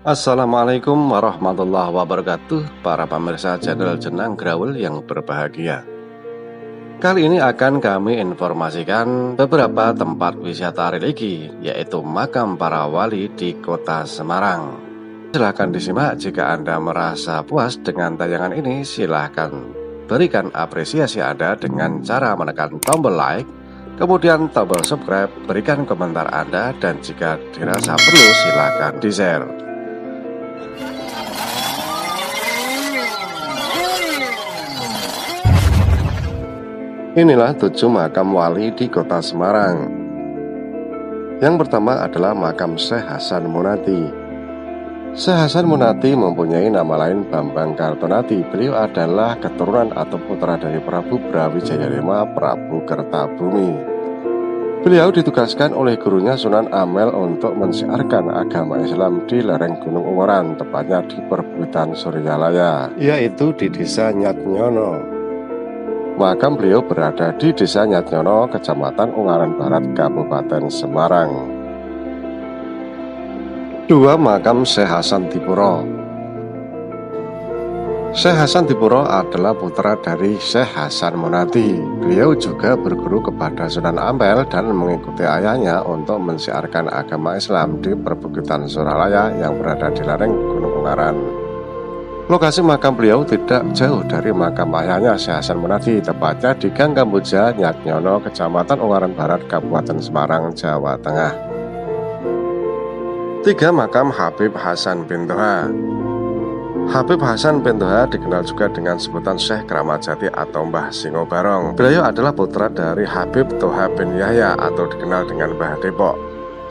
Assalamualaikum warahmatullahi wabarakatuh, para pemirsa channel Jenang Grawul yang berbahagia. Kali ini akan kami informasikan beberapa tempat wisata religi, yaitu makam para wali di kota Semarang. Silahkan disimak. Jika Anda merasa puas dengan tayangan ini, silahkan berikan apresiasi Anda dengan cara menekan tombol like, kemudian tombol subscribe, berikan komentar Anda, dan jika dirasa perlu silahkan di-share. Inilah 7 makam wali di kota Semarang. Yang pertama adalah makam Syekh Hasan Monati. Syekh Hasan Monati mempunyai nama lain Bambang Kartonadi. Beliau adalah keturunan atau putra dari Prabu Brawijaya V, Prabu Kertabumi. Beliau ditugaskan oleh gurunya Sunan Amel untuk mensiarkan agama Islam di lereng Gunung Ungaran, tepatnya di perbukitan Suryalaya, yaitu di desa Nyatnyono. Makam beliau berada di desa Nyatnyono, Kecamatan Ungaran Barat, Kabupaten Semarang. 2. Makam Syekh Hasan Dipuro. Syekh Hasan Dipuro adalah putra dari Syekh Hasan Monati. Beliau juga berguru kepada Sunan Ampel dan mengikuti ayahnya untuk mensiarkan agama Islam di perbukitan Suryalaya yang berada di lereng Gunung Ungaran. Lokasi makam beliau tidak jauh dari makam ayahnya Syekh Hasan Monati, tepatnya di Gang Kamboja, Nyatnyono, Kecamatan Ungaran Barat, Kabupaten Semarang, Jawa Tengah. 3. Makam Habib Hasan bin Toha. Habib Hasan bin Toha dikenal juga dengan sebutan Syekh Keramat Jati atau Mbah Singo Barong. Beliau adalah putra dari Habib Toha bin Yahya atau dikenal dengan Mbah Depok.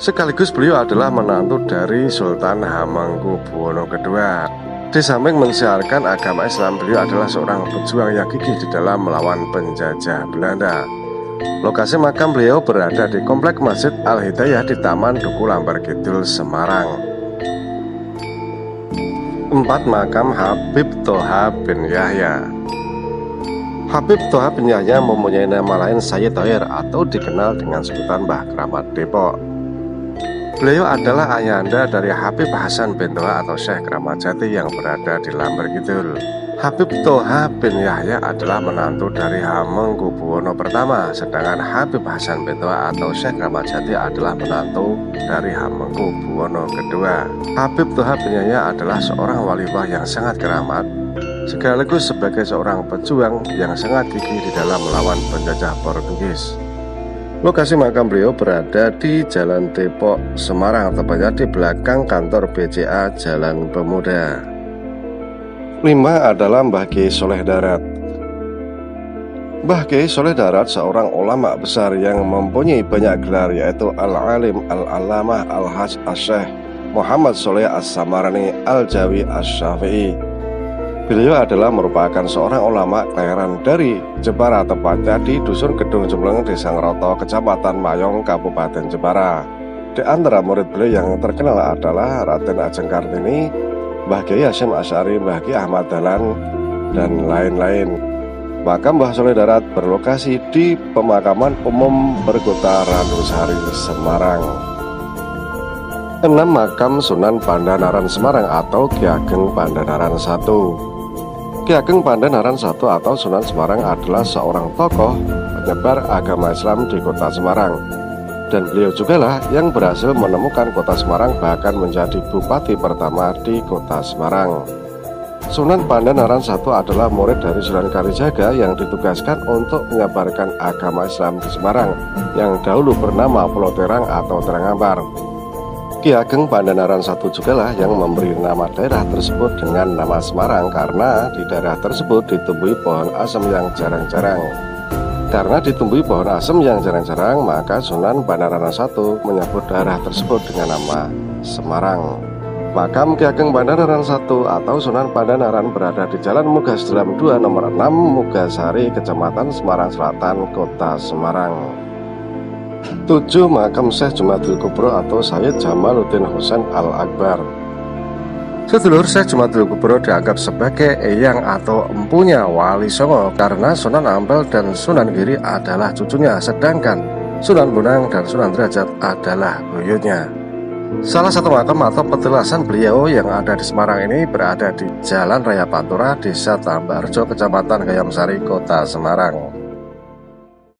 Sekaligus beliau adalah menantu dari Sultan Hamengkubuwono II. Di samping mensiarkan agama Islam, beliau adalah seorang pejuang yang gigih di dalam melawan penjajah Belanda. Lokasi makam beliau berada di Komplek Masjid Al-Hidayah di Taman Duku Lambar Kidul, Semarang. 4. Makam Habib Toha bin Yahya. Habib Toha bin Yahya mempunyai nama lain Sayyid Thohir atau dikenal dengan sebutan Mbah Keramat Depok. Beliau adalah ayahanda dari Habib Hasan bin Toha atau Syekh Keramat Jati yang berada di Lambar Kidul. Habib Toha bin Yahya adalah menantu dari Hamengkubuwono I, sedangkan Habib Hasan bin Toha atau Syekh Keramat Jati adalah menantu dari Hamengkubuwono II. Habib Toha bin Yahya adalah seorang waliullah yang sangat keramat, sekaligus sebagai seorang pejuang yang sangat gigih di dalam melawan penjajah Portugis. Lokasi makam beliau berada di Jalan Depok, Semarang, tepatnya di belakang kantor BCA Jalan Pemuda. 5. adalah Mbah Kiai Soleh Darat. Mbah Kiai Soleh Darat seorang ulama besar yang mempunyai banyak gelar, yaitu Al-Alim, Al-Alamah, Al-Haj, As-Syekh Muhammad Soleh As-Samarani Al-Jawi As-Syafi'i. Beliau adalah merupakan seorang ulama kelahiran dari Jepara, tepatnya di Dusun Gedung Jembleng, Desa Ngeroto, Kecamatan Mayong, Kabupaten Jepara. Di antara murid beliau yang terkenal adalah Raden Ajeng Kartini, Mbah Kiai Hasyim Asy'ari, Mbah Kiai Ahmad Dahlan, dan lain-lain. Makam Mbah Soleh Darat berlokasi di Pemakaman Umum Perkota Randusari, Semarang. 6. Makam Sunan Pandanaran Semarang atau Ki Ageng Pandanaran I. Ki Ageng Pandanaran I atau Sunan Semarang adalah seorang tokoh penyebar agama Islam di kota Semarang, dan beliau jugalah yang berhasil menemukan kota Semarang, bahkan menjadi bupati pertama di kota Semarang. Sunan Pandanaran I adalah murid dari Sunan Kalijaga yang ditugaskan untuk menyebarkan agama Islam di Semarang yang dahulu bernama Pulau Terang atau Terang Ampar. Ki Ageng Pandanaran I jugalah yang memberi nama daerah tersebut dengan nama Semarang, karena di daerah tersebut ditumbuhi pohon asem yang jarang-jarang. Karena ditumbuhi pohon asem yang jarang-jarang, maka Sunan Pandanaran I menyebut daerah tersebut dengan nama Semarang. Makam Ki Ageng Pandanaran I atau Sunan Pandanaran berada di Jalan Mugasdalam 2 nomor 6 Mugasari, Kecamatan Semarang Selatan, Kota Semarang. 7. Makam Syekh Jumadil Kubro atau Sayyid Jamaluddin Husain Al-Akbar. Sedulur, Syekh Jumadil Kubro dianggap sebagai eyang atau empunya Wali Songo karena Sunan Ampel dan Sunan Giri adalah cucunya, sedangkan Sunan Bonang dan Sunan Derajat adalah buyutnya. Salah satu makam atau petilasan beliau yang ada di Semarang ini berada di Jalan Raya Pantura, Desa Tambarjo, Kecamatan Gayamsari, Kota Semarang.